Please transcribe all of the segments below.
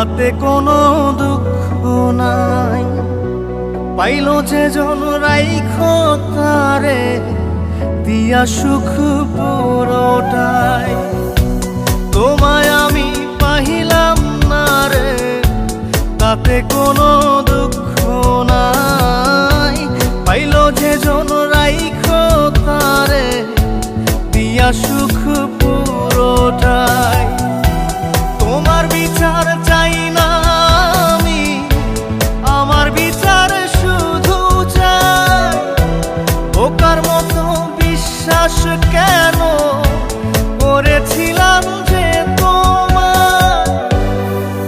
তাতে কোনো দুঃখ নাই। পাইল যে জন রাইখো তারে দিয়া সুখ পুরোটাই। তোমায় আমি পাইলাম না রে, তাতে কোনো দুঃখ নাই। পাইল যে জন রাইখো তারে দিয়া সুখ পুরোটাই। তোমার বিচার চাই না আমি, আমার বিচার শুধু চাই। বোকার মতো বিশ্বাস কেন করেছিলাম যে তোমায়,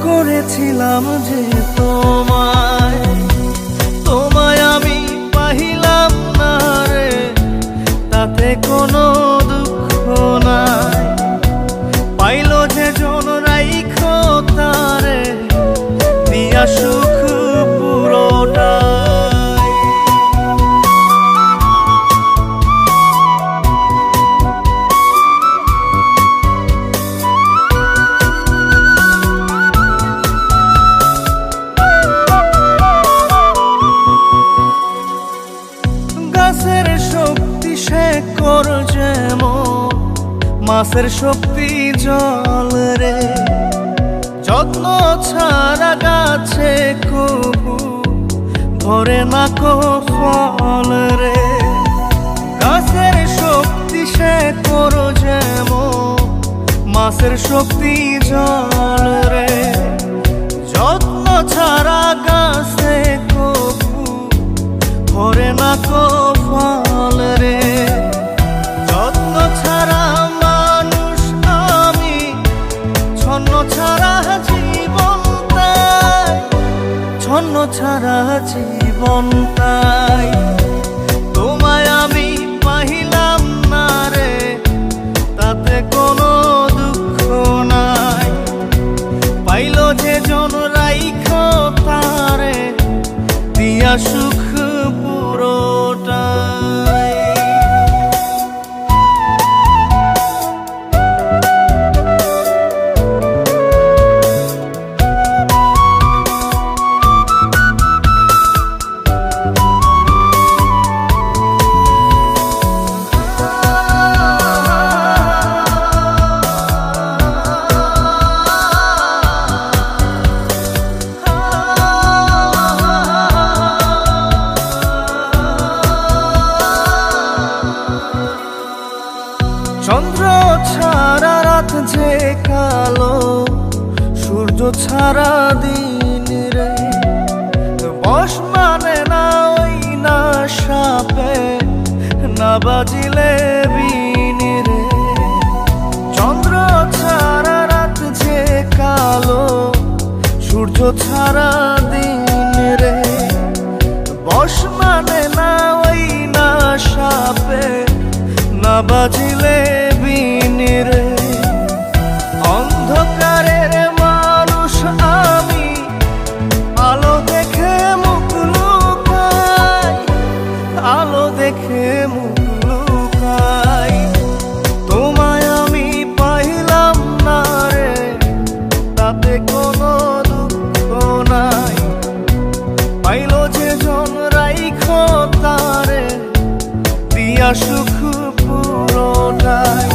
করেছিলাম যে তোমায়। তোমায় আমি পাইলাম না রে, তাতে কোনো দুঃখ নাই। পাইল যে জন রাইখো তারে দিয়া সুখ পুরোটাই। গাছের শক্তি শেকড় যেমন, মাছের শক্তি জল রে। যত্ন ছাড়া গাছে কবু ধরে না কো ফল রে। গাছের শক্তি শেকড় যেমন, মাছের শক্তি জল রে। যত্ন ছাড়া গাছে কবু ধরে না কো ফল রে। যত্ন ছাড়া মানুষ আমি, ছন্ন ছাড়া জীবন তাই, ছন্ন ছাড়া জীবন তাই। তোমায় আমি পাইলাম না রে, তাতে কোনো দুঃখ নাই। পাইল যে জন রাইখো তারে দিয়া সুখ পুরোটাই। চন্দ্র ছাড়া রাত যে কালো, সূর্য ছাড়া দিন রে। বশ মানে না ওই না সাপে, না বাজিলে বিন রে। চন্দ্র ছাড়া রাত যে কালো, সূর্য ছাড়া দিন রে। বশ মানে না ওই না সাপে, না বাজিলে বিন রে। অন্ধকারের মানুষ আমি, আলো দেখে মুখ লুকাই, আলো দেখে মুখ লুকাই। তোমায় আমি পাইলাম না রে, তাতে কোনো দুঃখ নাই। পাইল যে জন রাইখো তারে দিয়া সুখ পুরোটাই।